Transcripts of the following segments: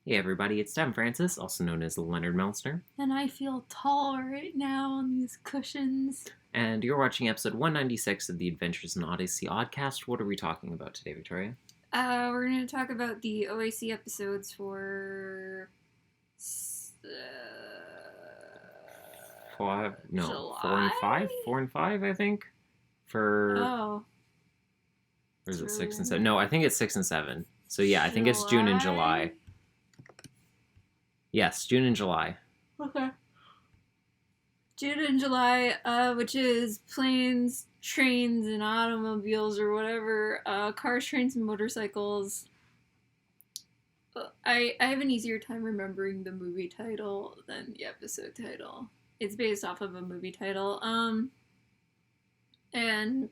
Hey everybody, it's Tim Francis, also known as Leonard Meltzner. And I feel tall right now on these cushions. And you're watching episode 196 of the Adventures in Odyssey Oddcast. What are we talking about today, Victoria? We're going to talk about the OAC episodes for... July? 4 and 5? 4 and 5, I think? Oh. Or is it 6 and 7? No, I think it's 6 and 7. So yeah, I think it's June and July. Yes, June and July. Okay. June and July, which is planes, trains, and automobiles, or whatever. Cars, trains, and motorcycles. I have an easier time remembering the movie title than the episode title. It's based off of a movie title. And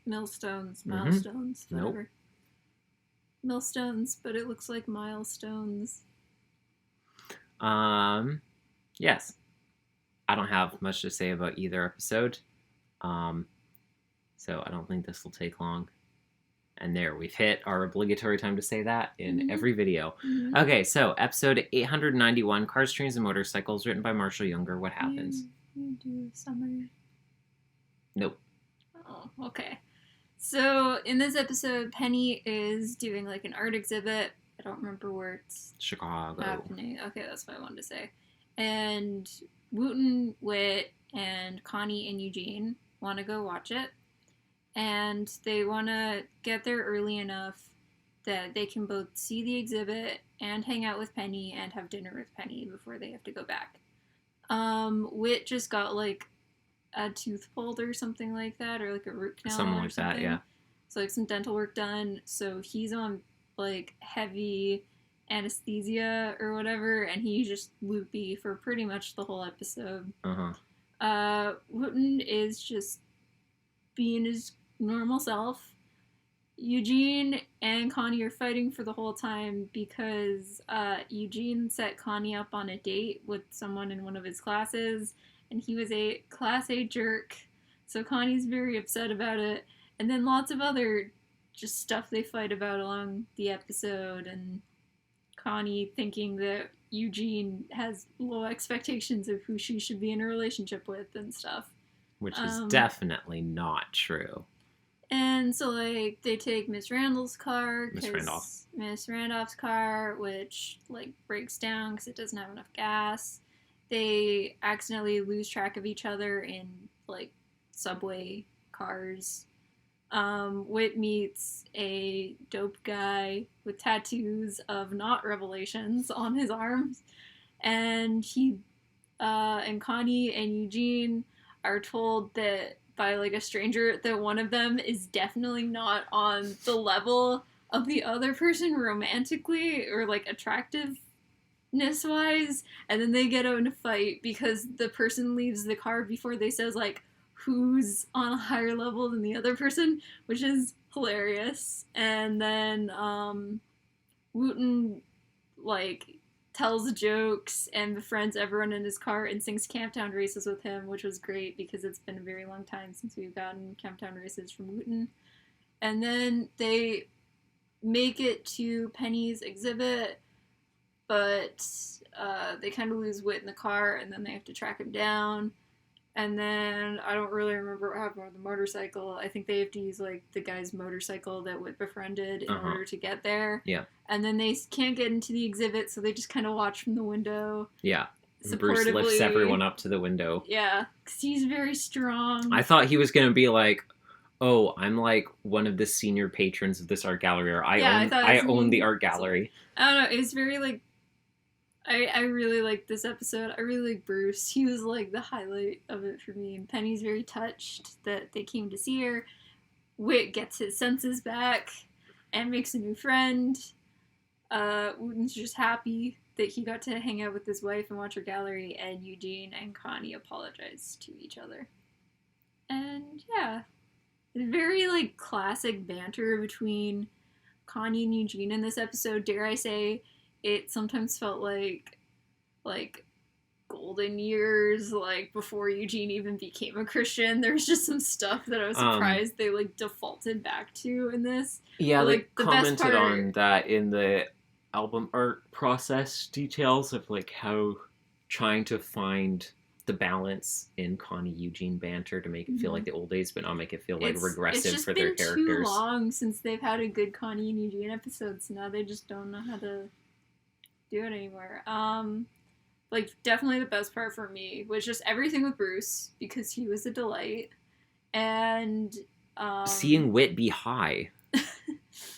millstones, whatever. Nope. Millstones, but it looks like milestones. Yes. I don't have much to say about either episode. So I don't think this will take long. And there, we've hit our obligatory time to say that in every video. Mm-hmm. Okay, so episode 891, Cars, Trains, and Motorcycles, written by Marshall Younger. What happens? You do summary. Nope. Oh, okay. So in this episode, Penny is doing like an art exhibit. I don't remember where it's Chicago. happening. Okay, that's what I wanted to say. And Wooten, Whit, and Connie and Eugene want to go watch it. And they want to get there early enough that they can both see the exhibit and hang out with Penny and have dinner with Penny before they have to go back. Whit just got like a tooth pulled or something like that, or like a root canal Something or like something. that, yeah. So like some dental work done. So he's on like heavy anesthesia or whatever, and he's just loopy for pretty much the whole episode. Wooten is just being his normal self. Eugene and Connie are fighting for the whole time because Eugene set Connie up on a date with someone in one of his classes, and he was a class A jerk, so Connie's very upset about it. And then lots of other just stuff they fight about along the episode, and Connie thinking that Eugene has low expectations of who she should be in a relationship with and stuff. Which is definitely not true. And so, like, they take Miss Randall's car. Miss Randolph's car, which, like, breaks down because it doesn't have enough gas. They accidentally lose track of each other in, like, subway cars. Whit meets a dope guy with tattoos of not revelations on his arms. And and Connie and Eugene are told that by like a stranger that one of them is definitely not on the level of the other person romantically or like attractiveness wise, and then they get in a fight because the person leaves the car before they says like who's on a higher level than the other person, which is hilarious. And then Wooten like tells jokes and befriends everyone in his car and sings Camptown Races with him, which was great because it's been a very long time since we've gotten Camptown Races from Wooten. And then they make it to Penny's exhibit, but they kind of lose Whit in the car, and then they have to track him down. And then I don't really remember what happened with the motorcycle. I think they have to use like the guy's motorcycle that Whit befriended in order to get there. Yeah. And then they can't get into the exhibit, so they just kind of watch from the window. Yeah. Bruce lifts everyone up to the window. Yeah, because he's very strong. I thought he was going to be like, oh, I'm like one of the senior patrons of this art gallery, or I own the art gallery. I don't know, it's very like, I really like this episode. I really like Bruce. He was like the highlight of it for me. And Penny's very touched that they came to see her. Whit gets his senses back and makes a new friend. Wooten's just happy that he got to hang out with his wife and watch her gallery. And Eugene and Connie apologize to each other. And yeah, very like classic banter between Connie and Eugene in this episode. Dare I say, it sometimes felt like golden years, like before Eugene even became a Christian. There's just some stuff that I was surprised they like defaulted back to in this. Yeah, but, they commented on that in the album art process details of like how trying to find the balance in Connie Eugene banter to make it feel like the old days, but not make it feel like regressive for their characters. It's been too long since they've had a good Connie and Eugene episode, so now they just don't know how to do it anymore. Like, definitely the best part for me was just everything with Bruce, because he was a delight, and seeing Whit be high.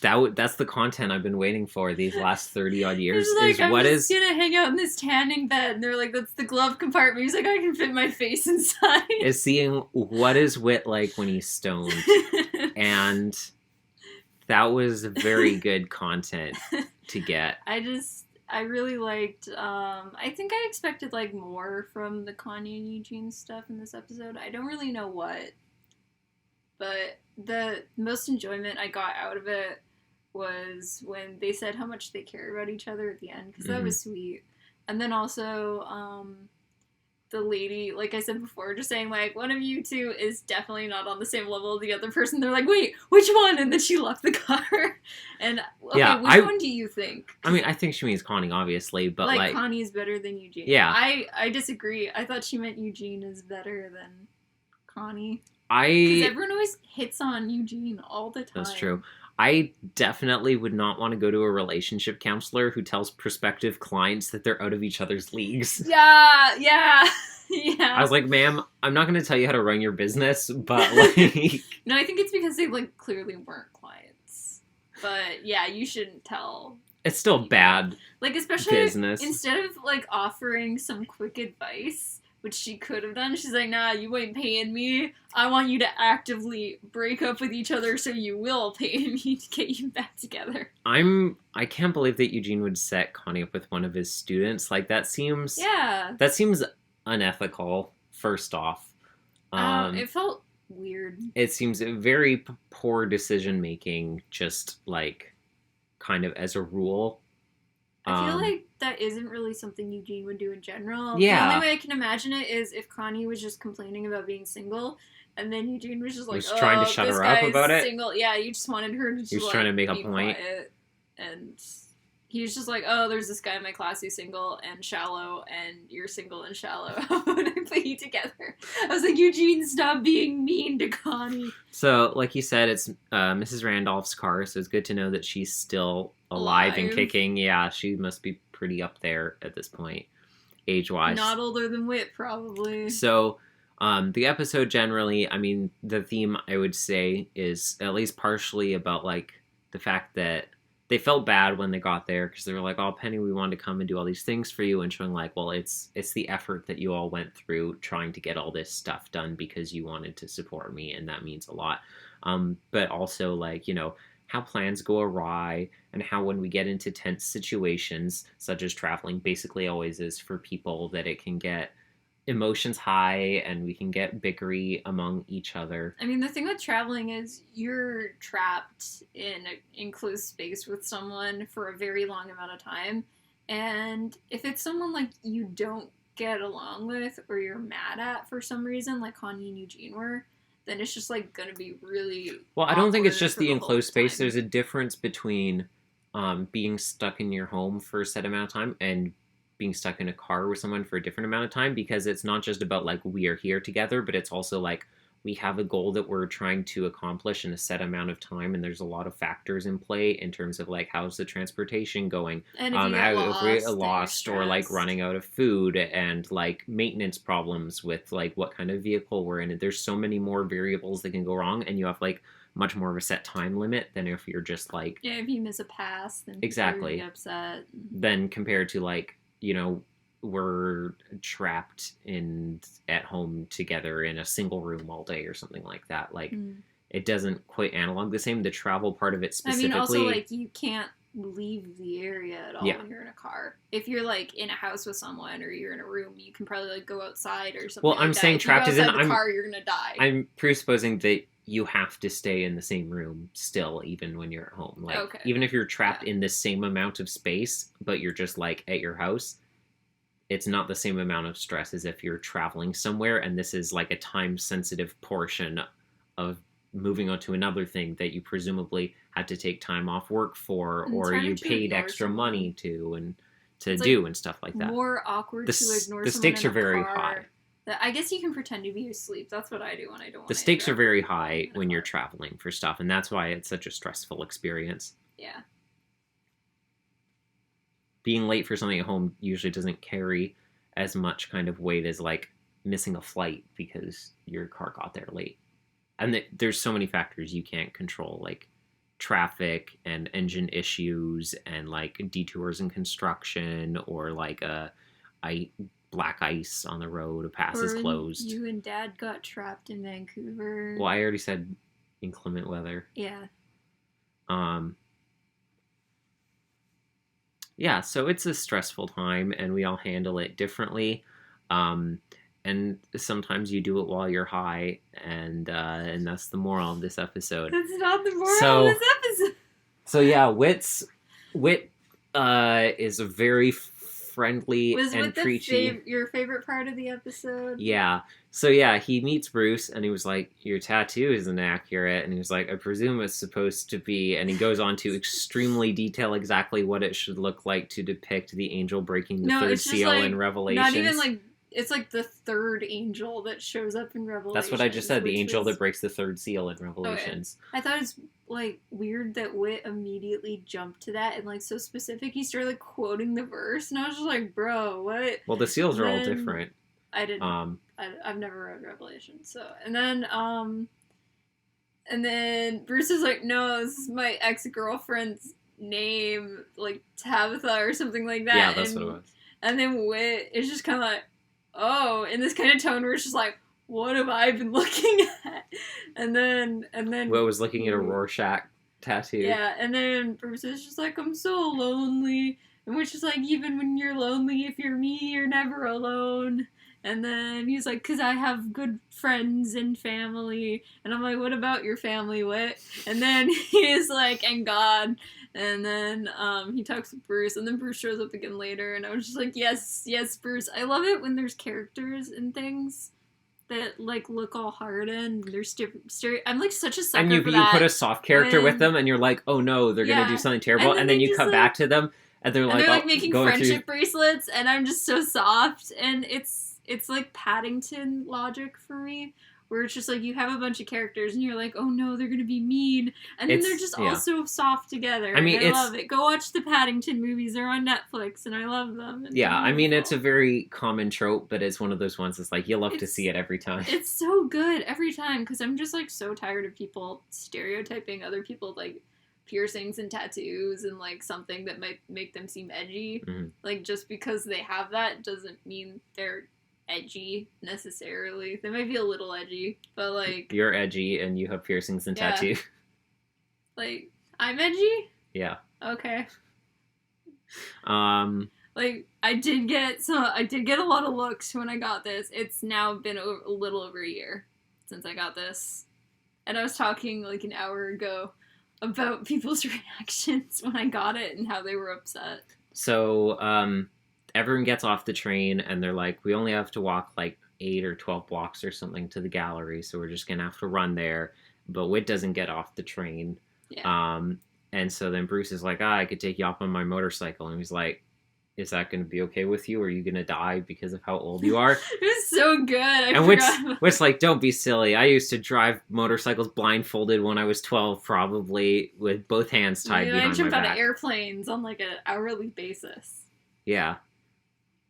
That's the content I've been waiting for these last 30 odd years. Like, I'm just gonna hang out in this tanning bed, and they're like, that's the glove compartment. He's like, I can fit my face inside. Is seeing what is Whit like when he's stoned. And that was very good content to get. I really liked, I think I expected, like, more from the Kanye and Eugene stuff in this episode. I don't really know what, but the most enjoyment I got out of it was when they said how much they care about each other at the end, because that was sweet. And then also, the lady, like I said before, just saying, like, one of you two is definitely not on the same level as the other person. They're like, wait, which one? And then she left the car. And, okay, yeah, which one do you think? I mean, I think she means Connie, obviously, but, like... Connie's better than Eugene. Yeah. I disagree. I thought she meant Eugene is better than Connie. Because everyone always hits on Eugene all the time. That's true. I definitely would not want to go to a relationship counselor who tells prospective clients that they're out of each other's leagues. Yeah. I was like, ma'am, I'm not going to tell you how to run your business, but like... No, I think it's because they, like, clearly weren't clients. But, yeah, you shouldn't tell. It's still bad, like, especially business. Instead of, like, offering some quick advice, which she could have done, she's like, nah, you ain't paying me. I want you to actively break up with each other so you will pay me to get you back together. I can't believe that Eugene would set Connie up with one of his students. Like, that seems... Yeah. That seems unethical, first off. It felt weird. It seems very poor decision-making, just, like, kind of as a rule. I feel like that isn't really something Eugene would do in general. Yeah. The only way I can imagine it is if Connie was just complaining about being single, and then Eugene was just like, trying to shut her up about it. Single. Yeah, you just wanted her to just, he was trying to make a point. Quiet. And he was just like, oh, there's this guy in my class who's single and shallow, and you're single and shallow. How would I put you together? I was like, Eugene, stop being mean to Connie. So, like you said, it's Mrs. Randolph's car, so it's good to know that she's still alive and kicking. Yeah, she must be pretty up there at this point, age-wise. Not older than Whit, probably. So, the episode generally, I mean, the theme, I would say, is at least partially about, like, the fact that they felt bad when they got there, because they were like, oh, Penny, we wanted to come and do all these things for you, and showing, like, well, it's the effort that you all went through trying to get all this stuff done because you wanted to support me, and that means a lot. But also, like, you know, how plans go awry, and how when we get into tense situations, such as traveling basically always is for people, that it can get emotions high and we can get bickery among each other. I mean, the thing with traveling is you're trapped in an enclosed space with someone for a very long amount of time, and if it's someone, like, you don't get along with or you're mad at for some reason, like Connie and Eugene were, then it's just, like, gonna be really... Well, I don't think it's just the enclosed space. There's a difference between being stuck in your home for a set amount of time and being stuck in a car with someone for a different amount of time, because it's not just about, like, we are here together, but it's also, like, we have a goal that we're trying to accomplish in a set amount of time, and there's a lot of factors in play in terms of, like, how's the transportation going, and if we get lost or, like, running out of food, and, like, maintenance problems with, like, what kind of vehicle we're in. There's so many more variables that can go wrong, and you have, like, much more of a set time limit than if you're just, like... Yeah, if you miss a pass, then exactly. you're upset. Then compared to, like, you know, we're trapped at home together in a single room all day or something like that. Like, it doesn't quite analog the same. The travel part of it specifically... I mean, also, like, you can't leave the area at all when you're in a car. If you're, like, in a house with someone or you're in a room, you can probably, like, go outside or something. Well, I'm saying trapped is in... the car, you're gonna die. I'm presupposing that you have to stay in the same room still, even when you're at home. Like, even if you're trapped in the same amount of space, but you're just, like, at your house... It's not the same amount of stress as if you're traveling somewhere, and this is like a time-sensitive portion of moving on to another thing that you presumably had to take time off work for, or you paid extra money to and stuff like that. More awkward to ignore. The stakes are very high. I guess you can pretend to be asleep. That's what I do when I don't want to. The stakes are very high when you're traveling for stuff, and that's why it's such a stressful experience. Yeah. Being late for something at home usually doesn't carry as much kind of weight as like missing a flight because your car got there late. And there's so many factors you can't control, like traffic and engine issues and like detours in construction, or like black ice on the road, a pass is closed. You and Dad got trapped in Vancouver. Well, I already said inclement weather. Yeah. Yeah, so it's a stressful time, and we all handle it differently. And sometimes you do it while you're high, and that's the moral of this episode. That's not the moral of this episode. So yeah, Whit is a very friendly and preachy. Your favorite part of the episode? Yeah. So yeah, he meets Bruce, and he was like, "Your tattoo isn't accurate," and he was like, "I presume it's supposed to be," and he goes on to extremely detail exactly what it should look like to depict the angel breaking the third seal in Revelations. Not even like. It's like the third angel that shows up in Revelations. That's what I just said. The angel that breaks the third seal in Revelations. Okay. I thought it's like weird that Whit immediately jumped to that and like so specific. He started like quoting the verse, and I was just like, "Bro, what?" Well, the seals are all different. I didn't. I've never read Revelation, so and then Bruce is like, "No, this is my ex-girlfriend's name, like Tabitha or something like that." Yeah, that's what it was. And then Whit is just kind of like, "Oh," in this kind of tone where it's just like, what have I been looking at? And then Will was looking at a Rorschach tattoo. Yeah, and then Bruce is just like, "I'm so lonely," and which is like, even when you're lonely, if you're me, you're never alone. And then he's like, "'Cause I have good friends and family," and I'm like, "What about your family, Whit?" And then he's like, "And God." And then he talks to Bruce, and then Bruce shows up again later, and I was just like, yes, Bruce. I love it when there's characters and things that, like, look all hard and they're I'm, like, such a sucker for that. And you put a soft character with them, and you're like, oh no, they're going to do something terrible, and then you cut back to them, and they're like making friendship bracelets, and I'm just so soft, and it's like Paddington logic for me. Where it's just like you have a bunch of characters and you're like, oh no, they're gonna be mean, and then they're just all so soft together. I mean, I love it. Go watch the Paddington movies; they're on Netflix, and I love them. Yeah, I mean, it's a very common trope, but it's one of those ones that's like you love to see it every time. It's so good every time because I'm just like so tired of people stereotyping other people like piercings and tattoos and like something that might make them seem edgy. Mm-hmm. Like just because they have that doesn't mean they're edgy necessarily. They might be a little edgy, but like you're edgy and you have piercings and tattoos. Like I'm edgy? Yeah. Okay. Like I did get a lot of looks when I got this. It's now been a little over a year since I got this. And I was talking like an hour ago about people's reactions when I got it and how they were upset. So, everyone gets off the train and they're like, we only have to walk like 8 or 12 blocks or something to the gallery, so we're just gonna have to run there. But Whit doesn't get off the train. Yeah. And so then Bruce is like, I could take you off on my motorcycle. And he's like, is that going to be okay with you? Or are you going to die because of how old you are? It was so good. Whit's like, don't be silly. I used to drive motorcycles blindfolded when I was 12, probably with both hands tied behind my back. I jumped out of airplanes on like an hourly basis. Yeah.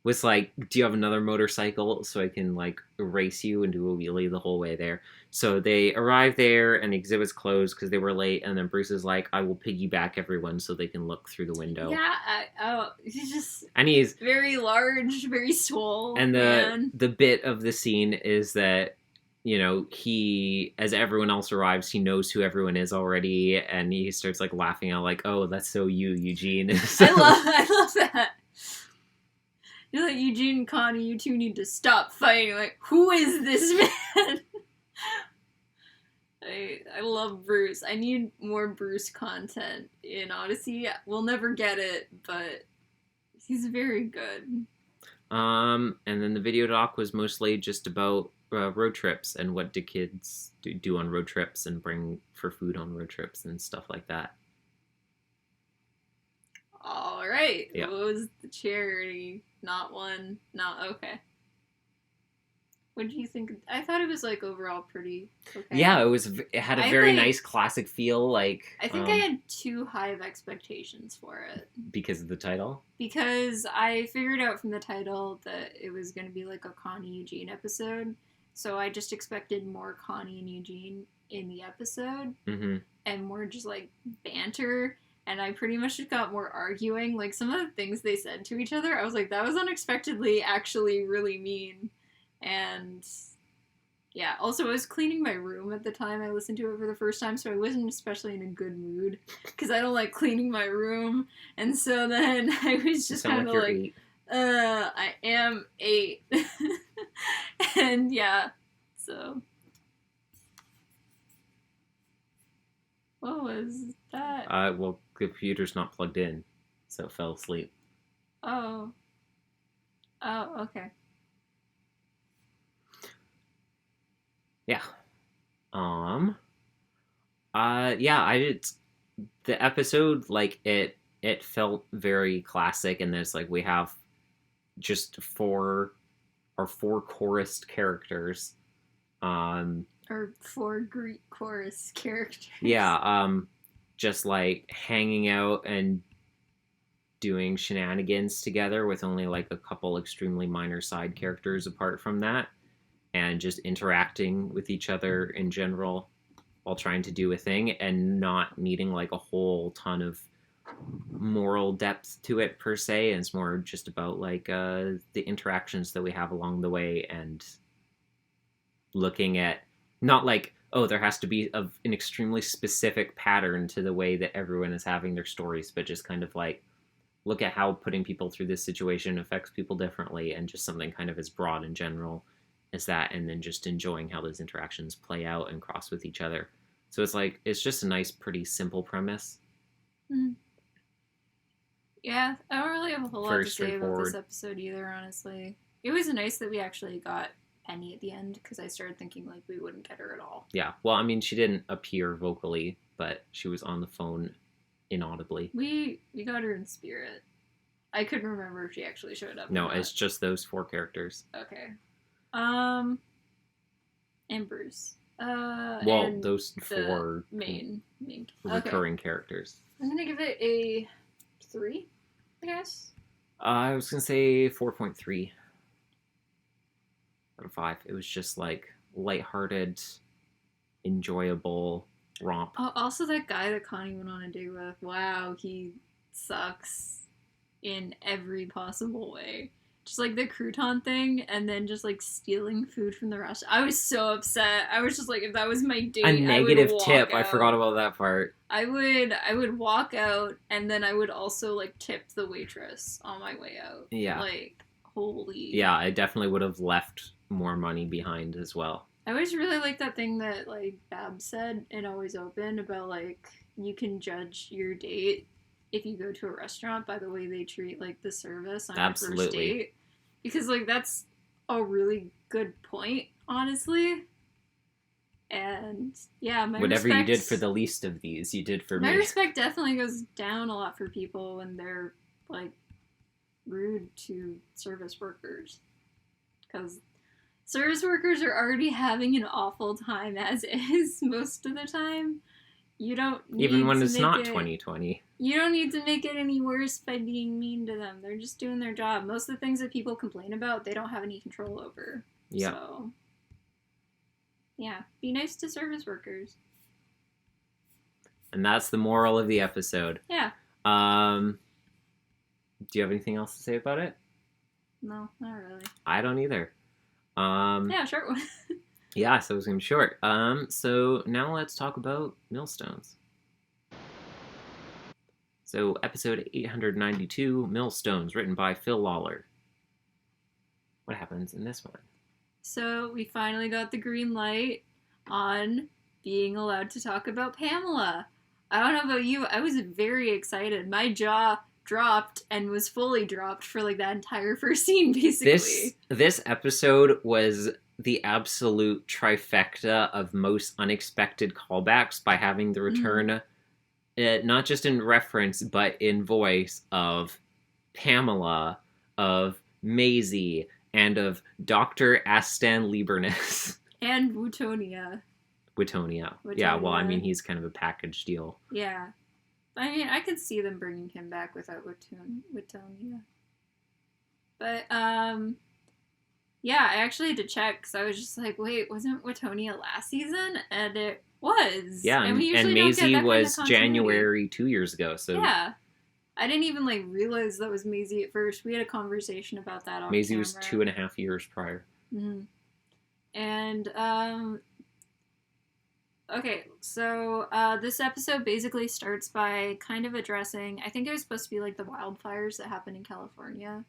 Was like, do you have another motorcycle so I can like race you and do a wheelie the whole way there? So they arrive there and the exhibit's closed because they were late. And then Bruce is like, I will piggyback everyone so they can look through the window. Yeah, he's very large, very swole. And the bit of the scene is that, you know, he, as everyone else arrives, he knows who everyone is already. And he starts like laughing out like, oh, that's so you, Eugene. So, I love that. You're like, Eugene and Connie, you two need to stop fighting. Like, who is this man? I love Bruce. I need more Bruce content in Odyssey. We'll never get it, but he's very good. And then the video doc was mostly just about road trips and what do kids do on road trips and bring for food on road trips and stuff like that. All right. Yeah. What was the charity? Not one. Not okay. What do you think? I thought it was like overall pretty okay. Yeah, it had a very nice classic feel. Like I think I had too high of expectations for it because of the title. Because I figured out from the title that it was going to be like a Connie Eugene episode, so I just expected more Connie and Eugene in the episode, and more just like banter. And I pretty much just got more arguing. Like some of the things they said to each other, I was like, that was unexpectedly actually really mean. And yeah, also I was cleaning my room at the time I listened to it for the first time, so I wasn't especially in a good mood because I don't like cleaning my room. And so then I was just kind of like, I am 8. And yeah, so. What was that? Well, the computer's not plugged in, so it fell asleep. Oh, okay. Yeah. I did. The episode, like, it felt very classic, and there's, like, we have just four chorused characters. Or 4 Greek chorus characters. Yeah, just, like, hanging out and doing shenanigans together with only, like, a couple extremely minor side characters apart from that. And just interacting with each other in general while trying to do a thing and not needing like a whole ton of moral depth to it per se. And it's more just about like the interactions that we have along the way and looking at not like, oh, there has to be an extremely specific pattern to the way that everyone is having their stories, but just kind of like look at how putting people through this situation affects people differently and just something kind of as broad in general as that, and then just enjoying how those interactions play out and cross with each other. So it's like, it's just a nice, pretty simple premise. Yeah, I don't really have a whole lot to say about this episode either, honestly. It was nice that we actually got Penny at the end, because I started thinking like we wouldn't get her at all. Yeah, well, I mean, she didn't appear vocally, but she was on the phone inaudibly. We got her in spirit. I couldn't remember if she actually showed up. No, it's just those 4 characters. Okay. And Bruce. Well, and those 4 main recurring characters. I'm gonna give it a 3, I guess. I was gonna say 4.3 out of 5. It was just like lighthearted, enjoyable romp. Oh, also that guy that Connie went on a date with. Wow, he sucks in every possible way. Just like the crouton thing, and then just like stealing food from the restaurant. I was so upset. I was just like, if that was my date, a negative tip. Out. I forgot about that part. I would walk out, and then I would also like tip the waitress on my way out. Yeah. Like, holy. Yeah, I definitely would have left more money behind as well. I always really like that thing that like Babs said in Always Open about like you can judge your date if you go to a restaurant by the way they treat like the service on your first date. Because like that's a really good point, honestly. And yeah, whatever you did for the least of these, you did for me. My respect definitely goes down a lot for people when they're like rude to service workers. Because service workers are already having an awful time as is most of the time. You don't need even when to it's make not it, 2020. You don't need to make it any worse by being mean to them. They're just doing their job. Most of the things that people complain about, they don't have any control over. Yeah. So, yeah, be nice to service workers. And that's the moral of the episode. Yeah. Do you have anything else to say about it? No, not really. I don't either. Yeah, short one. Yeah, so it was going to be short. So now let's talk about Millstones. So episode 892, Millstones, written by Phil Lawler. What happens in this one? So we finally got the green light on being allowed to talk about Pamela. I don't know about you, I was very excited. My jaw dropped and was fully dropped for like that entire first scene, basically. This episode was the absolute trifecta of most unexpected callbacks by having the return, not just in reference, but in voice of Pamela, of Maisie, and of Dr. Astan Lieberness. And Wootonia. Wootonia. Yeah, well, I mean, he's kind of a package deal. Yeah. I mean, I could see them bringing him back without Wootonia. But, yeah, I actually had to check, because I was just like, wait, wasn't Wootonia last season? And it was. Yeah, and Maisie was January 2 years ago, so... Yeah. I didn't even, realize that was Maisie at first. We had a conversation about that off Maisie camera. was 2.5 years prior. Mm-hmm. And, okay, so, this episode basically starts by kind of addressing, I think it was supposed to be, the wildfires that happened in California.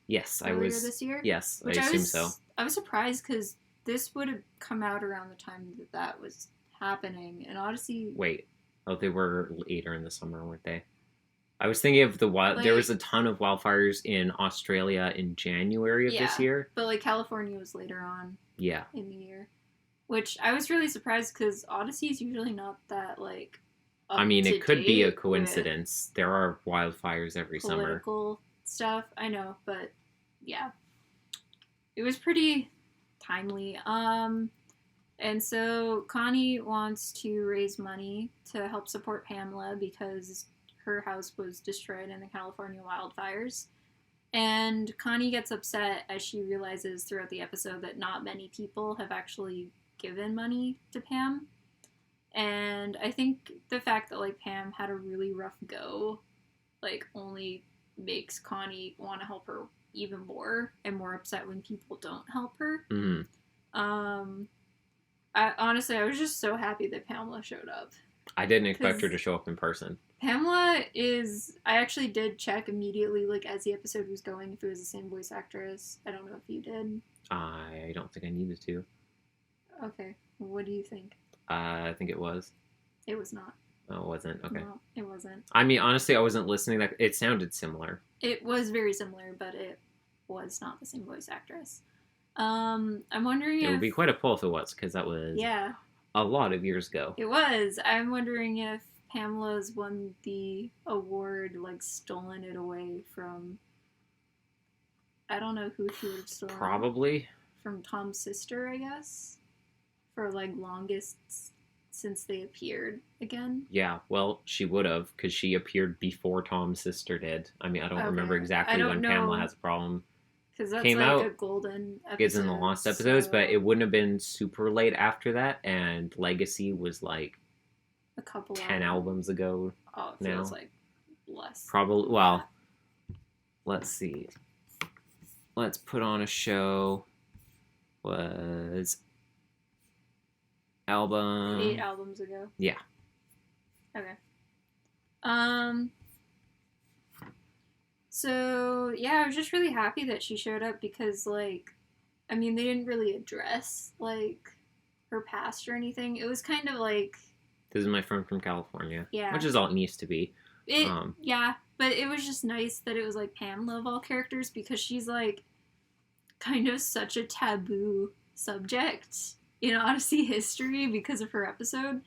Yes, earlier this year? Yes, I assume so. I was surprised, because this would have come out around the time that was happening, and Odyssey... Wait. Oh, they were later in the summer, weren't they? I was thinking of there was a ton of wildfires in Australia in January of this year. But California was later on. Yeah. In the year. Which I was really surprised because Odyssey is usually not that I mean, it could be a coincidence. There are wildfires every summer. Political stuff, I know, but yeah. It was pretty timely. And so Connie wants to raise money to help support Pamela because her house was destroyed in the California wildfires. And Connie gets upset as she realizes throughout the episode that not many people have actually given money to Pam. And I think the fact that, Pam had a really rough go, only makes Connie want to help her even more and more upset when people don't help her. Mm-hmm. I was just so happy that Pamela showed up. I didn't expect her to show up in person. Pamela is... I actually did check immediately, as the episode was going, if it was the same voice actress. I don't know if you did. I don't think I needed to. Okay. What do you think? I think it was. It was not. Oh, it wasn't? Okay. No, it wasn't. I mean, honestly, I wasn't listening. It sounded similar. It was very similar, but it was not the same voice actress. I'm wondering It would be quite a pull if it was, because that was... Yeah. A lot of years ago. It was. I'm wondering if Pamela's won the award, stolen it away from... I don't know who she would have stolen. Probably. From Tom's sister, I guess. For, longest since they appeared again. Yeah, well, she would have, because she appeared before Tom's sister did. I mean, I don't remember exactly when Pamela Has a Problem. Because that's came out, a golden episode. It's in the lost episodes, but it wouldn't have been super late after that, and Legacy was a couple 10 albums ago. Oh, it feels less. Probably, well, let's see. Let's put on a show. Was album 8 albums ago. Yeah. Okay. So, yeah, I was just really happy that she showed up because, they didn't really address, her past or anything. It was kind of This is my friend from California. Yeah. Which is all it needs to be. Yeah, but it was just nice that it was, Pamela of all characters because she's, kind of such a taboo subject in Odyssey history because of her episode.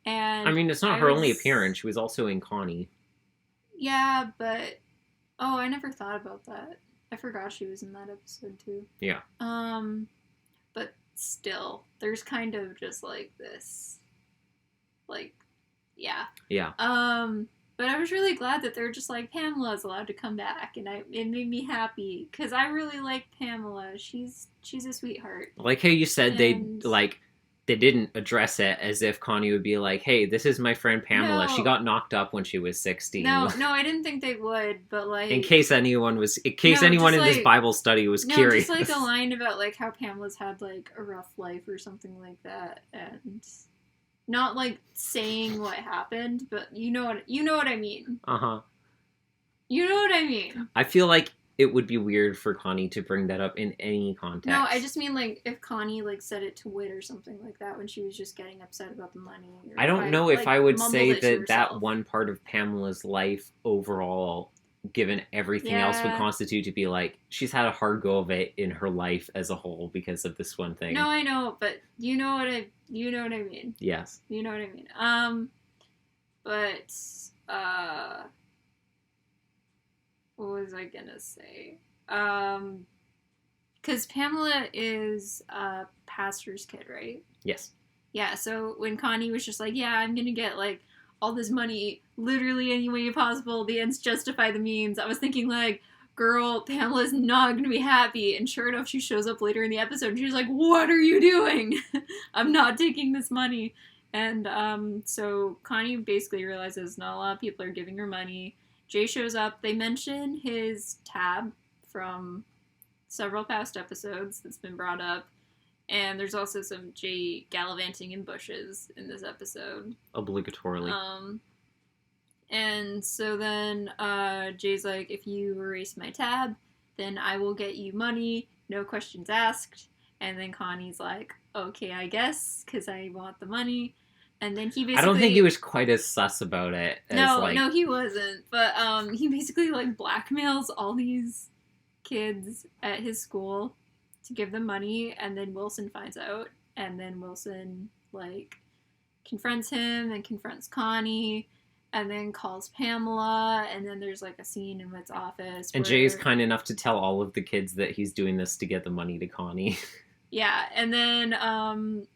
And I mean, it's not her only appearance. She was also in Connie. Yeah, but... Oh, I never thought about that. I forgot she was in that episode, too. Yeah. But still, there's kind of just, this... Yeah. Yeah. But I was really glad that they're just Pamela's allowed to come back, and it made me happy, because I really like Pamela. She's a sweetheart. Like how you said they didn't address it as if Connie would be hey, this is my friend Pamela. No. She got knocked up when she was 16. No, I didn't think they would, but in case anyone in this Bible study was curious. Just a line about how Pamela's had a rough life or something like that, and not saying what happened, but you know what I mean. Uh-huh. You know what I mean. I feel it would be weird for Connie to bring that up in any context. No, I just mean, if Connie, said it to Whit or something like that when she was just getting upset about the money. I don't know if I would say that one part of Pamela's life overall given everything else would constitute to be like, she's had a hard go of it in her life as a whole because of this one thing. No, I know, but you know what I mean. Yes. You know what I mean. But what was I gonna say? Because Pamela is a pastor's kid, right? Yes. Yeah, so when Connie was just like, yeah, I'm gonna get, like, all this money literally any way possible, the ends justify the means, I was thinking, like, girl, Pamela's not gonna be happy. And sure enough, she shows up later in the episode and she's like, what are you doing? I'm not taking this money. And so Connie basically realizes not a lot of people are giving her money. Jay shows up. They mention his tab from several past episodes that's been brought up. And there's also some Jay gallivanting in bushes in this episode. Obligatorily. And so then Jay's like, if you erase my tab, then I will get you money, no questions asked. And then Connie's like, okay, I guess, because I want the money. And then he basically... I don't think he was quite as sus about it. As No, he wasn't. But he basically, like, blackmails all these kids at his school to give them money, and then Wilson finds out, and then Wilson, like, confronts him and confronts Connie, and then calls Pamela, and then there's, like, a scene in Whit's office. And Jay's kind enough to tell all of the kids that he's doing this to get the money to Connie. Yeah, and then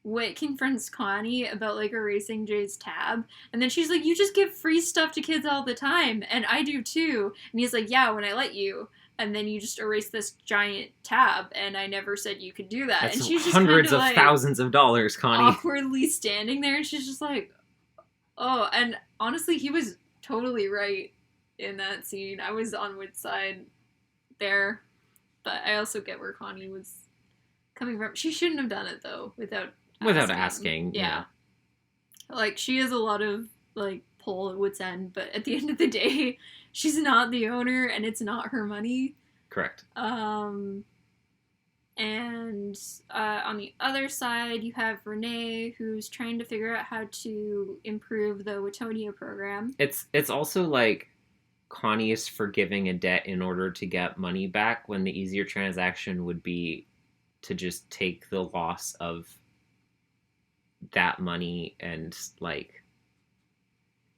Whit confronts Connie about, like, erasing Jay's tab, and then she's like, you just give free stuff to kids all the time, and I do too. And he's like, yeah, when I let you. And then you just erase this giant tab, and I never said you could do that. That's and she's just hundreds kinda, of like, thousands of dollars, Connie. Awkwardly standing there, and she's just like, oh. And honestly, he was totally right in that scene. I was on Whit's side there, but I also get where Connie was coming from. She shouldn't have done it, though, without asking. Yeah. Like, she has a lot of, like, pull at Whit's end, but at the end of the day, she's not the owner, and it's not her money. Correct. And on the other side, you have Renee, who's trying to figure out how to improve the Wittonia program. It's also like Connie is forgiving a debt in order to get money back, when the easier transaction would be to just take the loss of that money and, like,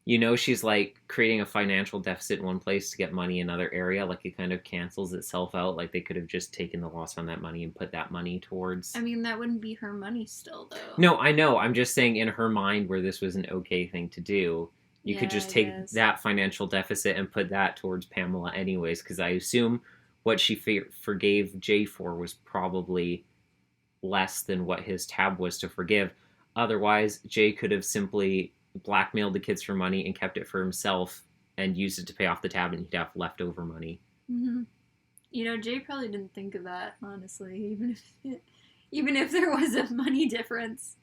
you know, she's, like, creating a financial deficit in one place to get money in another area. Like, it kind of cancels itself out. Like, they could have just taken the loss on that money and put that money towards... I mean, that wouldn't be her money still, though. No, I know. I'm just saying, in her mind, where this was an okay thing to do, you could just take that financial deficit and put that towards Pamela anyways, because I assume what she forgave Jay for was probably less than what his tab was to forgive. Otherwise, Jay could have simply blackmailed the kids for money and kept it for himself and used it to pay off the tab, and he'd have leftover money. Mm-hmm. You know, Jay probably didn't think of that, honestly, even if there was a money difference.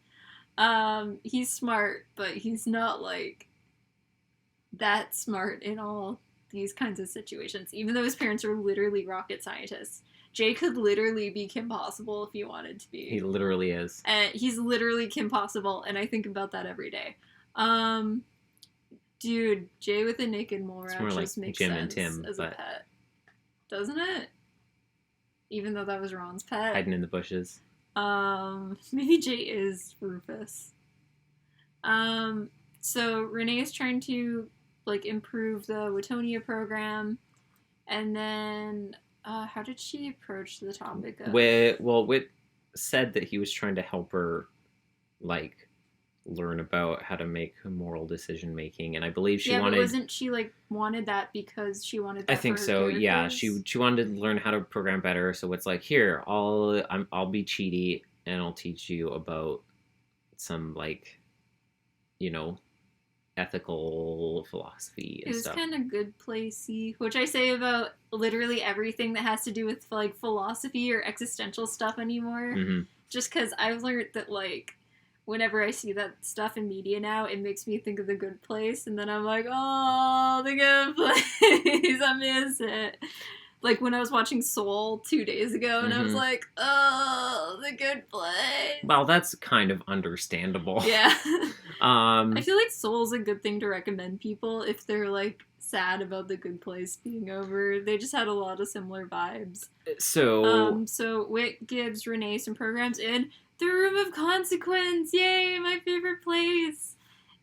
He's smart, but he's not, like, that smart in all these kinds of situations. Even though his parents are literally rocket scientists, Jay could literally be Kim Possible if he wanted to be. He literally is. And he's literally Kim Possible, and I think about that every day. Dude, Jay with a naked mole rat just makes Jim sense and Tim, as a pet, doesn't it? Even though that was Ron's pet, hiding in the bushes. Maybe Jay is Rufus. So Renee is trying to, like, improve the Wittonia program, and then how did she approach the topic of... Whit said that he was trying to help her, like, learn about how to make moral decision making, and I believe she wanted... but wasn't she, like, wanted that because she wanted that I think for her so, characters? yeah. She wanted to learn how to program better, so it's like, here, I'll be cheaty, and I'll teach you about some, like, you know, ethical philosophy and stuff. It was kind of good placey, which I say about literally everything that has to do with, like, philosophy or existential stuff anymore. Mm-hmm. Just because I've learned that, like, whenever I see that stuff in media now, it makes me think of The Good Place, and then I'm like, oh, The Good Place, I miss it. Like, when I was watching Soul 2 days ago, and I was like, oh, The Good Place. Well, that's kind of understandable. Yeah. I feel like Soul's a good thing to recommend people if they're, like, sad about The Good Place being over. They just had a lot of similar vibes. So Whit gives Renee some programs in the Room of Consequence. Yay, my favorite place.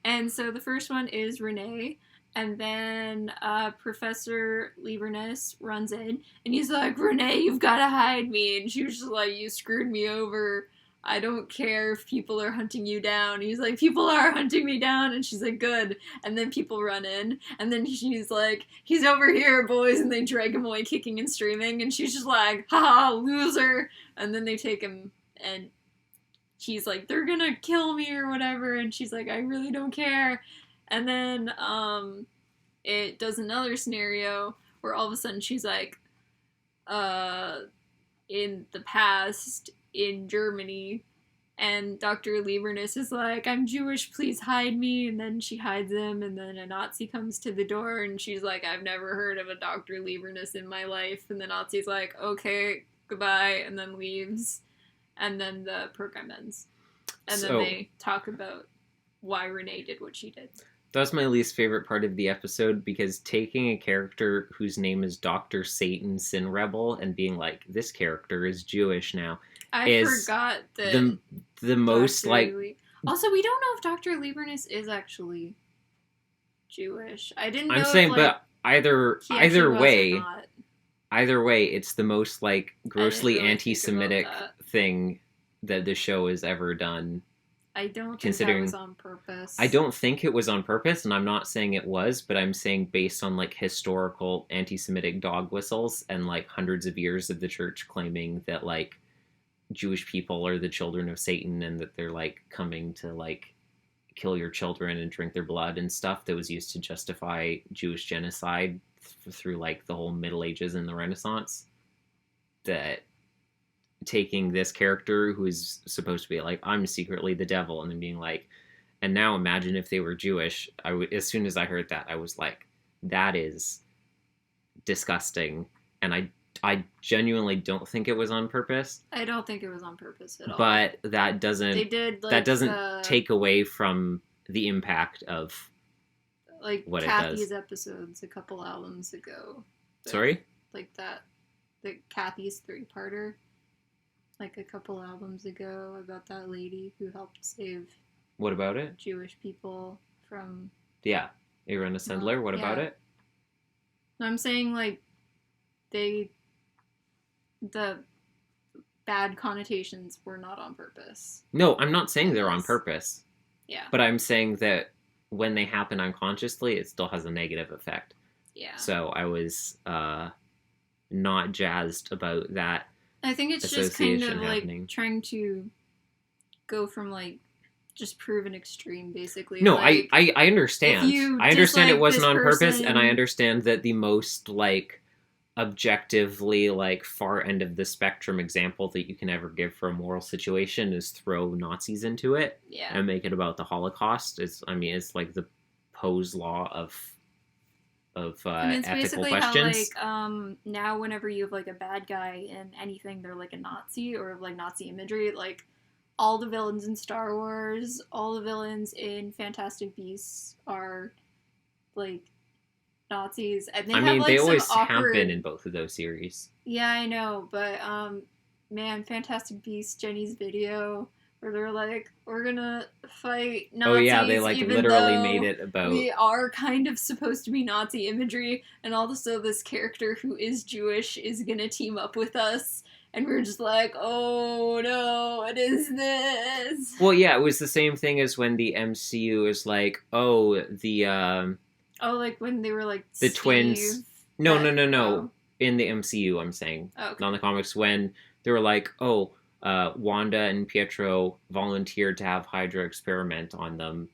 And so the first one is Renee. And then Professor Lieberness runs in. And he's like, Renee, you've got to hide me. And she was just like, you screwed me over. I don't care if people are hunting you down. He's like, people are hunting me down. And she's like, good. And then people run in. And then she's like, he's over here, boys. And they drag him away kicking and screaming. And she's just like, haha, loser. And then they take him. And he's like, they're gonna kill me or whatever. And she's like, I really don't care. And then it does another scenario where all of a sudden she's like, in the past, in Germany, and Dr. Lieberness is like, I'm Jewish, please hide me. And then she hides him, and then a Nazi comes to the door, and she's like, I've never heard of a Dr. Lieberness in my life. And the Nazi's like, okay, goodbye, and then leaves. And then the program ends. And then they talk about why Renee did what she did. That's my least favorite part of the episode, because taking a character whose name is Dr. Satan Sin Rebel and being like, this character is Jewish now. I forgot that the most like. Also, we don't know if Dr. Lieberness is actually Jewish. I didn't know. I'm saying, but either way, it's the most like grossly really anti-Semitic thing that the show has ever done. I don't think that was on purpose. I don't think it was on purpose, and I'm not saying it was, but I'm saying based on like historical anti-Semitic dog whistles and like hundreds of years of the church claiming that like Jewish people are the children of Satan and that they're like coming to like kill your children and drink their blood and stuff, that was used to justify Jewish genocide through like the whole Middle Ages and the Renaissance. That taking this character who is supposed to be like, I'm secretly the devil, and then being like, and now imagine if they were Jewish. As soon as I heard that, I was like, that is disgusting. And I genuinely don't think it was on purpose. I don't think it was on purpose at all. But that doesn't take away from the impact of like what Kathy's it does. Episodes a couple albums ago. Sorry? Like that, the Kathy's 3-parter. Like a couple albums ago, about that lady who helped save. What about it? Jewish people from. Yeah, Irena Sendler. What about it? I'm saying like, the bad connotations were not on purpose. No, I'm not saying they're on purpose. Yeah. But I'm saying that when they happen unconsciously, it still has a negative effect. Yeah. So I was not jazzed about that. I think it's just kind of happening. Like trying to go from like just prove an extreme, basically. No, like, I understand. I understand it wasn't on purpose, and I understand that the most like objectively like far end of the spectrum example that you can ever give for a moral situation is throw Nazis into it and make it about the Holocaust. It's like the Poe's law of it's ethical questions. How, like, now whenever you have like a bad guy in anything, they're like a Nazi or like Nazi imagery. Like all the villains in Star Wars, all the villains in Fantastic Beasts are like Nazis, and they always have been in both of those series. Yeah, I know, but man, Fantastic Beasts, Jenny's video where they're like, we're gonna fight Nazis. Oh yeah, they like literally made it about. We are kind of supposed to be Nazi imagery, and also this character who is Jewish is gonna team up with us. And we're just like, oh no, what is this? Well, yeah, it was the same thing as when the MCU is like, oh, the like when they were like the Steve, twins. No. Oh. In the MCU, I'm saying, okay. Not in the comics. When they were like, oh, Wanda and Pietro volunteered to have Hydra experiment on them,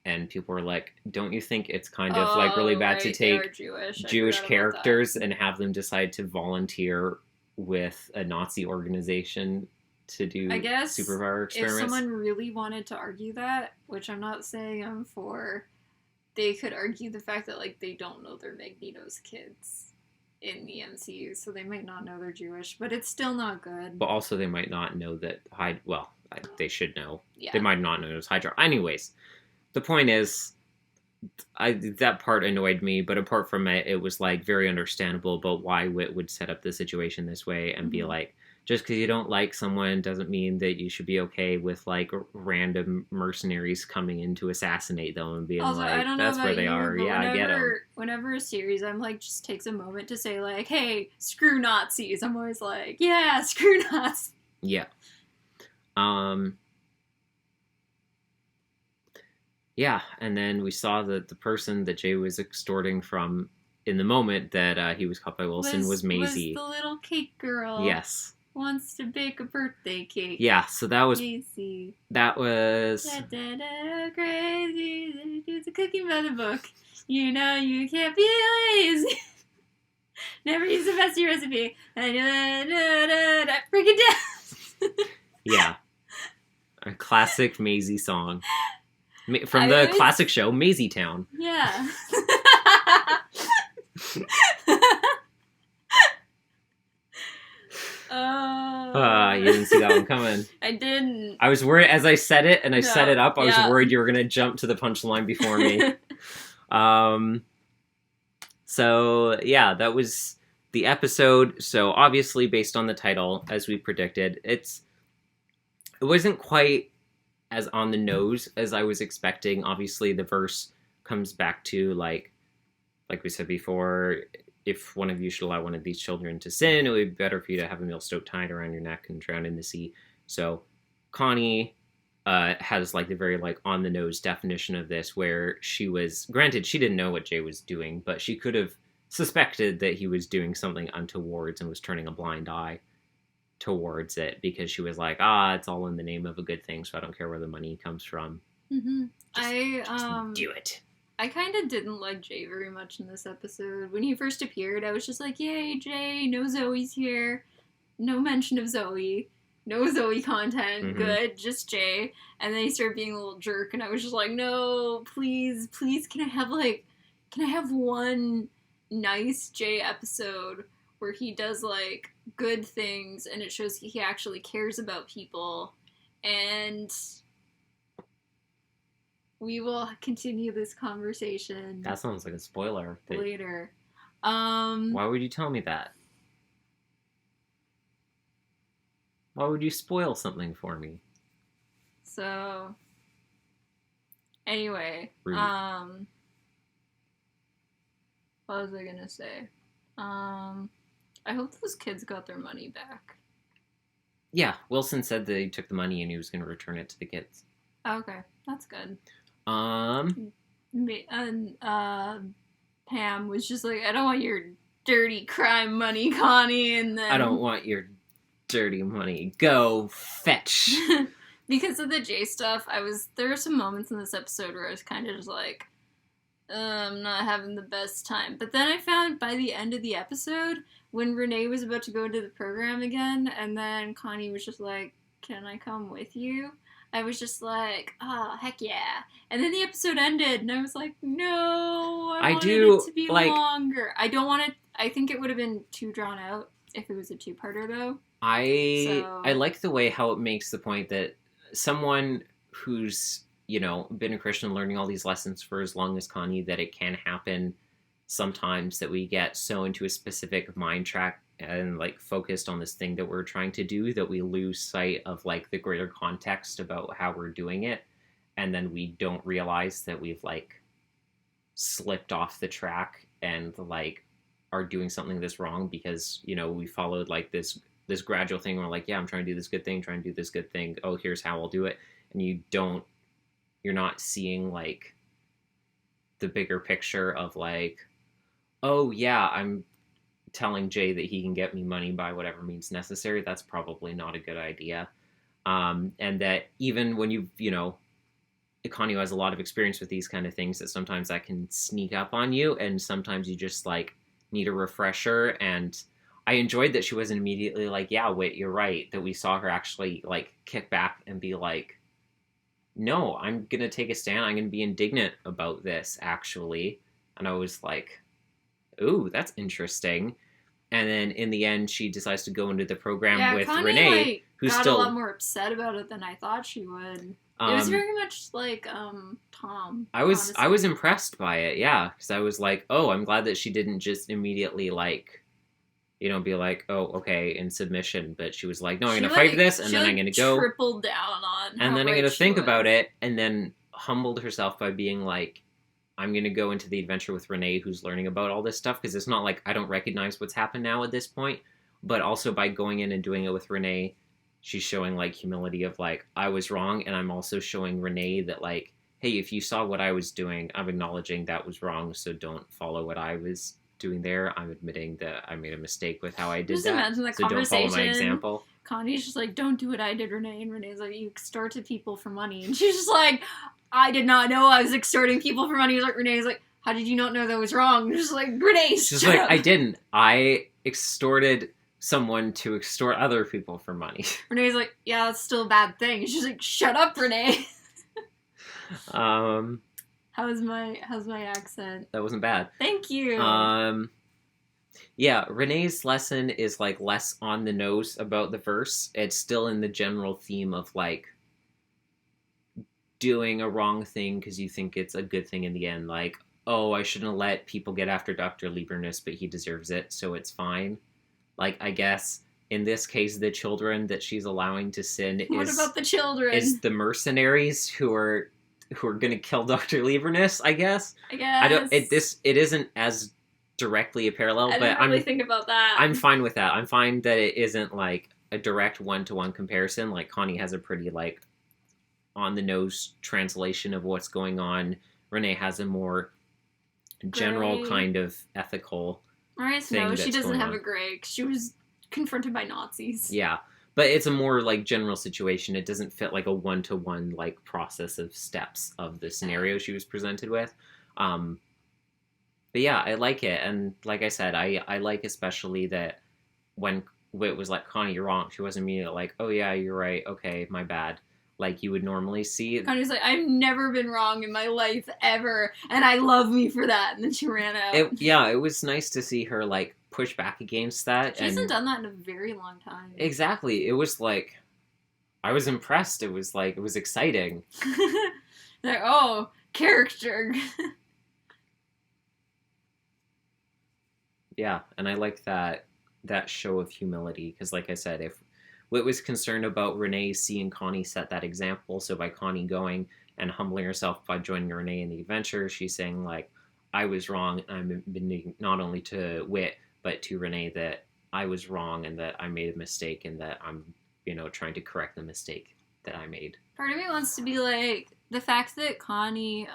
and people were like, don't you think it's kind of like really bad to take Jewish characters and have them decide to volunteer with a Nazi organization to do superpower experiments? If someone really wanted to argue that, which I'm not saying I'm for, they could argue the fact that like they don't know they're Magneto's kids in the MCU, so they might not know they're Jewish, but it's still not good. But also they might not know that they should know. Yeah. They might not know it's Hydra. Anyways, the point is that part annoyed me, but apart from it, it was like very understandable about why Whit would set up the situation this way and be like, just because you don't like someone doesn't mean that you should be okay with like random mercenaries coming in to assassinate them and being also, like, I don't know that's where they are. Yeah, I get them. Whenever a series, I'm like, just takes a moment to say like, hey, screw Nazis. I'm always like, yeah, screw Nazis. Yeah. Yeah, and then we saw that the person that Jay was extorting from in the moment that he was caught by Wilson was Maisie. Was the little cake girl. Yes. Wants to bake a birthday cake. Yeah, so that was... Maisie. That was... Crazy, do the cooking by the book. You know you can't be lazy. Never use a messy recipe. Break it down. Yeah. A classic Maisie song. From the classic show, Maisie Town. Yeah. You didn't see that one coming. I didn't. I was worried, as I said it, and I set it up, I was worried you were going to jump to the punchline before me. So, yeah, that was the episode. So, obviously, based on the title, as we predicted, it wasn't quite as on the nose as I was expecting. Obviously, the verse comes back to, like we said before, if one of you should allow one of these children to sin, it would be better for you to have a millstone tied around your neck and drown in the sea. So Connie has like the very like on the nose definition of this, where she was, granted, she didn't know what Jay was doing, but she could have suspected that he was doing something untowards and was turning a blind eye towards it because she was like, it's all in the name of a good thing, so I don't care where the money comes from. Mm-hmm. Just do it. I kind of didn't like Jay very much in this episode. When he first appeared, I was just like, yay, Jay, no Zoe's here. No mention of Zoe. No Zoe content. Mm-hmm. Good, just Jay. And then he started being a little jerk, and I was just like, no, please, can I have one nice Jay episode where he does, like, good things, and it shows he actually cares about people, and... We will continue this conversation. That sounds like a spoiler. Later. Why would you tell me that? Why would you spoil something for me? So, anyway, Rude. what was I gonna say? I hope those kids got their money back. Yeah, Wilson said that he took the money and he was going to return it to the kids. Okay, that's good. And Pam was just like, I don't want your dirty crime money, Connie, and then... I don't want your dirty money. Go fetch. Because of the Jay stuff, there were some moments in this episode where I was kind of just like, I'm not having the best time. But then I found by the end of the episode, when Renee was about to go into the program again, and then Connie was just like, can I come with you? I was just like, heck yeah. And then the episode ended, and I was like, no, I wanted it to be longer. I don't want it, I think it would have been too drawn out if it was a two-parter, though. I like the way how it makes the point that someone who's, been a Christian learning all these lessons for as long as Connie, that it can happen sometimes that we get so into a specific mind track and like focused on this thing that we're trying to do that we lose sight of like the greater context about how we're doing it, and then we don't realize that we've like slipped off the track and like are doing something that's wrong because we followed like this gradual thing where like, yeah, I'm trying to do this good thing, oh, here's how I'll do it, and you're not seeing like the bigger picture of like, oh yeah, I'm telling Jay that he can get me money by whatever means necessary. That's probably not a good idea. And that even when Connie has a lot of experience with these kind of things, that sometimes that can sneak up on you, and sometimes you just like need a refresher. And I enjoyed that she wasn't immediately like, yeah, Whit, you're right, that we saw her actually like kick back and be like, no, I'm gonna take a stand, I'm gonna be indignant about this actually. And I was like, ooh, that's interesting. And then in the end, she decides to go into the program with Connie, Renee, who's got still a lot more upset about it than I thought she would. It was very much like Tom. I was impressed by it, yeah, because I was like, oh, I'm glad that she didn't just immediately like, be like, oh, okay, in submission, but she was like, no, I'm gonna fight this, and then I'm gonna go triple down on, and then I'm gonna think about it, and then humbled herself by being like, I'm gonna go into the adventure with Renee, who's learning about all this stuff, because it's not like I don't recognize what's happened now at this point, but also by going in and doing it with Renee, she's showing like humility of like, I was wrong, and I'm also showing Renee that like, hey, if you saw what I was doing, I'm acknowledging that was wrong, so don't follow what I was doing there. I'm admitting that I made a mistake with how I did just that. Imagine the so don't follow my example. Connie's just like, don't do what I did, Renee. And Renee's like, you extorted people for money. And she's just like, I did not know I was extorting people for money. Renee's like, how did you not know that was wrong? And just like, Renee, she's like, I didn't. I extorted someone to extort other people for money. Renee's like, yeah, that's still a bad thing. And she's like, shut up, Renee. How's my accent? That wasn't bad. Thank you. Yeah, Renee's lesson is like less on the nose about the verse. It's still in the general theme of like doing a wrong thing because you think it's a good thing in the end. Like, oh, I shouldn't have let people get after Dr. Liebernus, but he deserves it, so it's fine. Like, I guess in this case, the children that she's allowing to sin what about the children? Is the mercenaries who are gonna kill Dr. Liebernus, I guess. It isn't as directly a parallel, but I didn't really think about that. I'm fine with that. I'm fine that it isn't like a direct one-to-one comparison. Like, Connie has a pretty like on the nose translation of what's going on. Renee has a more general kind of ethical thing. No, she doesn't have a gray. She was confronted by Nazis. Yeah. But it's a more, like, general situation. It doesn't fit, like, a one-to-one, like, process of steps of the scenario she was presented with. But, yeah, I like it. And, like I said, I like especially that when Whit was like, Connie, you're wrong, she wasn't immediately like, oh, yeah, you're right. Okay, my bad. Like you would normally see. Connie's like, I've never been wrong in my life, ever. And I love me for that. And then she ran out. It was nice to see her, like, push back against that. She hasn't done that in a very long time. Exactly. It was like, I was impressed. It was like, it was exciting. Like, oh, character. Yeah, and I like that show of humility, because like I said, if Whit was concerned about Renee seeing Connie set that example, so by Connie going and humbling herself by joining Renee in the adventure, she's saying, like, I was wrong, and I'm admitting not only to Whit, but to Renee that I was wrong and that I made a mistake and that I'm, trying to correct the mistake that I made. Part of me wants to be like, the fact that Connie,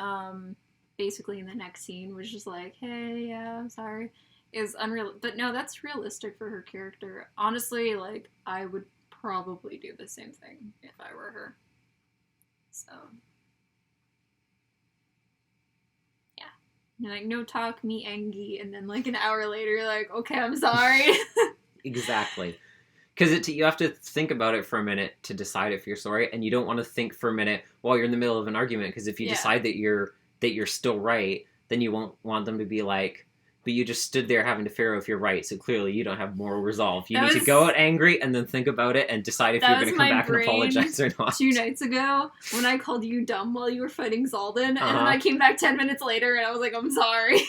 basically in the next scene was just like, hey, yeah, I'm sorry, is unreal. But no, that's realistic for her character. Honestly, like, I would probably do the same thing if I were her. So, yeah. You're like, no talk, me angry, and then like an hour later, you're like, okay, I'm sorry. Exactly. Because you have to think about it for a minute to decide if you're sorry, and you don't want to think for a minute while you're in the middle of an argument, because if you decide that you're still right, then you won't want them to be like, but you just stood there having to figure out if you're right, so clearly you don't have moral resolve. You need to go out angry and then think about it and decide if you're going to come back and apologize or not. 2 nights ago, when I called you dumb while you were fighting Zalden, and then I came back 10 minutes later and I was like, I'm sorry.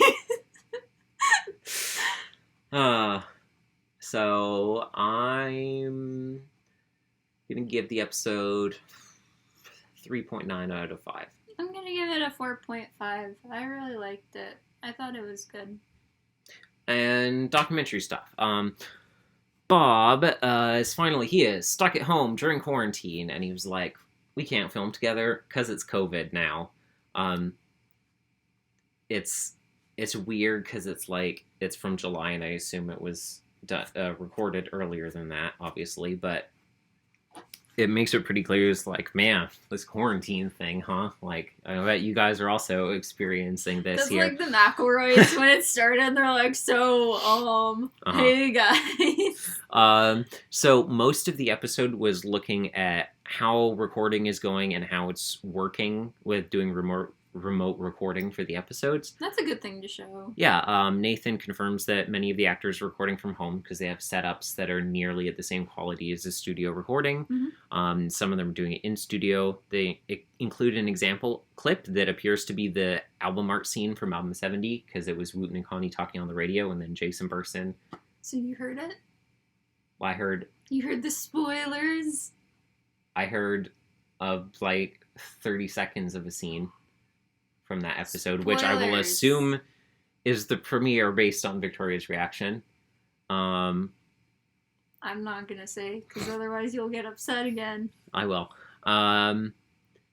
So I'm going to give the episode 3.9 out of 5. I'm going to give it a 4.5. I really liked it. I thought it was good. And documentary stuff. Bob he is stuck at home during quarantine, and he was like, we can't film together because it's COVID now. It's weird because it's like, it's from July, and I assume it was recorded earlier than that, obviously, but it makes it pretty clear. It's like, man, this quarantine thing, huh? Like, I bet you guys are also experiencing this here. That's like the McElroys when it started. They're like, so, hey guys. So most of the episode was looking at how recording is going and how it's working with doing remote recording for the episodes. That's a good thing to show. Yeah, Nathan confirms that many of the actors are recording from home because they have setups that are nearly at the same quality as a studio recording. Mm-hmm. Some of them are doing it in studio. They include an example clip that appears to be the album art scene from album 70 because it was Wooten and Connie talking on the radio and then Jason bursts in. So you heard it? Well, You heard the spoilers? I heard of like 30 seconds of a scene from that episode, which I will assume is the premiere based on Victoria's reaction. I'm not gonna say, because otherwise you'll get upset again. I will.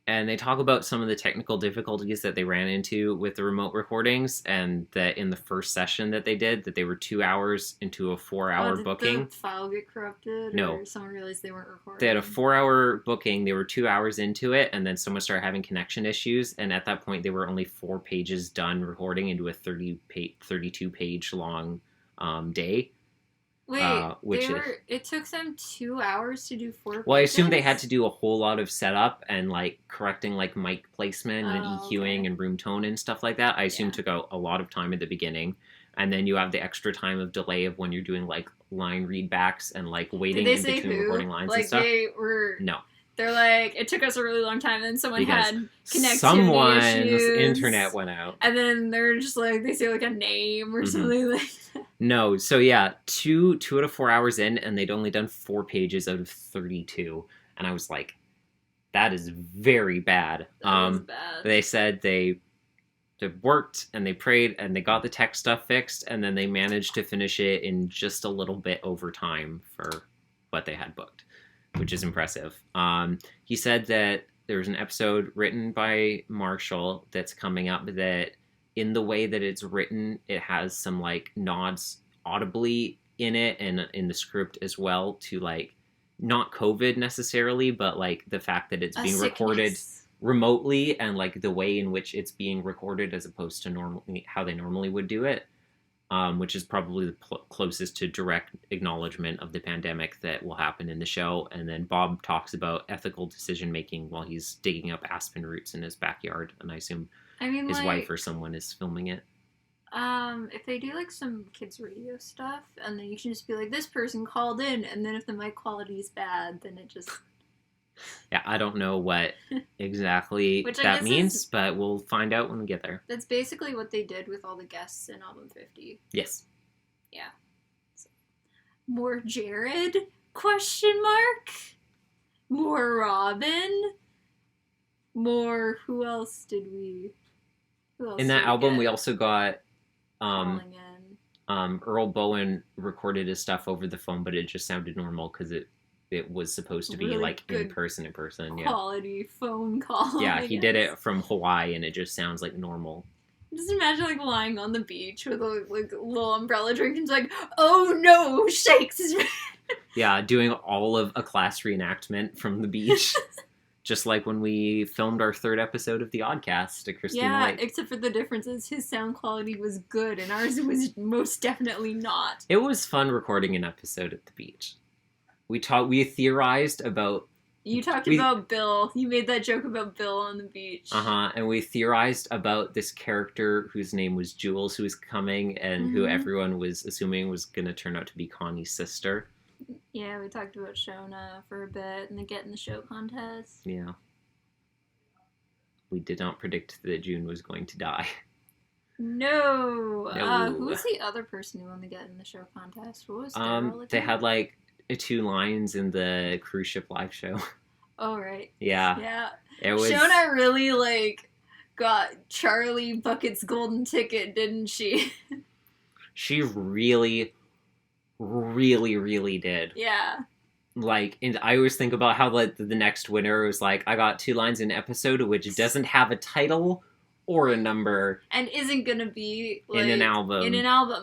And they talk about some of the technical difficulties that they ran into with the remote recordings, and that in the first session that they did, that they were 2 hours into a 4-hour booking. Did the file get corrupted? No. Or someone realized they weren't recording? They had a 4-hour booking. They were 2 hours into it, and then someone started having connection issues, and at that point they were only 4 pages done recording into a 32-page long day. Wait, it took them 2 hours to do 4 pages? Well, I assume they had to do a whole lot of setup and, like, correcting, like, mic placement and EQing and room tone and stuff like that. I assume took a lot of time at the beginning. And then you have the extra time of delay of when you're doing, like, line readbacks and, like, waiting in between recording lines and stuff. They were... No. They're like, it took us a really long time, and then someone had connectivity someone's issues. internet went out. And then they're just like, they say like a name or something like that. No, so yeah, 2 out of 4 hours in, and they'd only done 4 pages out of 32. And I was like, that is very bad. That is bad. They said they worked, and they prayed, and they got the tech stuff fixed, and then they managed to finish it in just a little bit over time for what they had booked, which is impressive. He said that there was an episode written by Marshall that's coming up that in the way that it's written, it has some like nods audibly in it and in the script as well to like not COVID necessarily, but like the fact that it's being recorded remotely and like the way in which it's being recorded as opposed to normally how they normally would do it. Which is probably the closest to direct acknowledgement of the pandemic that will happen in the show. And then Bob talks about ethical decision-making while he's digging up aspen roots in his backyard. And I assume his wife or someone is filming it. If they do, like, some kids' radio stuff, and then you can just be like, this person called in, and then if the mic quality is bad, then it just... Yeah, I don't know what exactly that means, but we'll find out when we get there. That's basically what they did with all the guests in album 50. Yes. Yeah. So, more Jared? Question mark? More Robin? More... Who else did we... In that album, we also got... calling in. Earl Bowen recorded his stuff over the phone, but it just sounded normal because it was supposed to be really like in person. Quality phone call. Yeah, he did it from Hawaii and it just sounds like normal. Just imagine like lying on the beach with a like little umbrella drinking, like, oh no, shakes. Yeah, doing all of a class reenactment from the beach. Just like when we filmed our 3rd episode of the Oddcast at Christina Lake. Except for the difference is his sound quality was good and ours was most definitely not. It was fun recording an episode at the beach. We theorized about... You talked about Bill. You made that joke about Bill on the beach. And we theorized about this character whose name was Jules, who was coming, and who everyone was assuming was going to turn out to be Connie's sister. Yeah, we talked about Shona for a bit, and the Get in the Show contest. Yeah. We did not predict that June was going to die. No. Who was the other person who won the Get in the Show contest? What was Daryl? They had like 2 lines in the cruise ship live show. Oh, right. Yeah. Yeah. It was... Shona really, like, got Charlie Bucket's golden ticket, didn't she? She really, really, really did. Yeah. Like, and I always think about how, like, the next winner was like, I got 2 lines in an episode which doesn't have a title or a number. And isn't gonna be, like, in an album.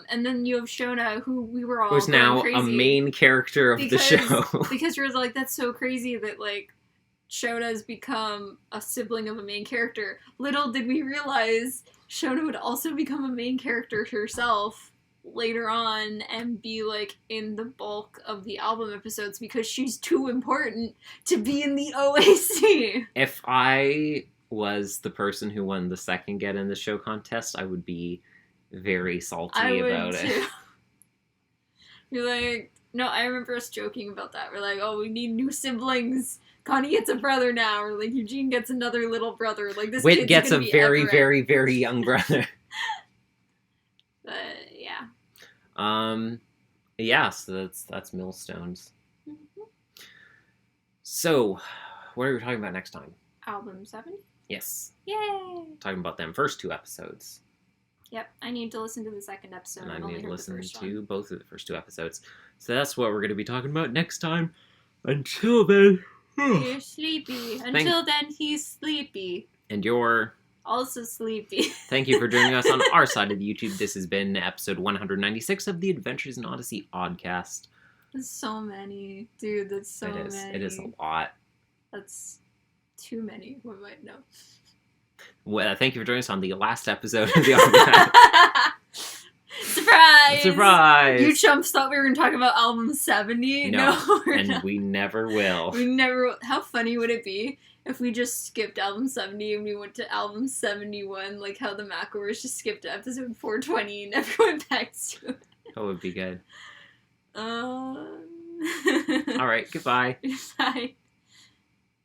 And then you have Shona, who we were all who's now crazy a main character of the show. Because you're like, that's so crazy that, like, Shona's become a sibling of a main character. Little did we realize Shona would also become a main character herself later on and be, like, in the bulk of the album episodes because she's too important to be in the OAC. If I was the person who won the second Get in the Show contest, I would be very salty about it. You're like, no, I remember us joking about that. We're like, oh, we need new siblings. Connie gets a brother now, or like Eugene gets another little brother. Like this Whit gets a very, Everett. very, very young brother. But yeah. Yeah, so that's Millstones. Mm-hmm. So, what are we talking about next time? Album 70? Yes. Yay! Talking about them first 2 episodes. Yep, I need to listen to the second episode. And I need to listen to both of the first 2 episodes. So that's what we're going to be talking about next time. Until then... You're sleepy. Until then, he's sleepy. And you're... also sleepy. Thank you for joining us on our side of the YouTube. This has been episode 196 of the Adventures in Odyssey Oddcast. There's so many. Dude, that's so many. It is a lot. That's too many. One might know. Well, thank you for joining us on the last episode of the Oddcast. Surprise! Surprise! You chumps thought we were going to talk about album 70? No, we're and not. We never will. We never will. How funny would it be if we just skipped album 70 and we went to album 71, like how the McElroys just skipped episode 420 and never went back to it? That would be good. All right, goodbye. Bye.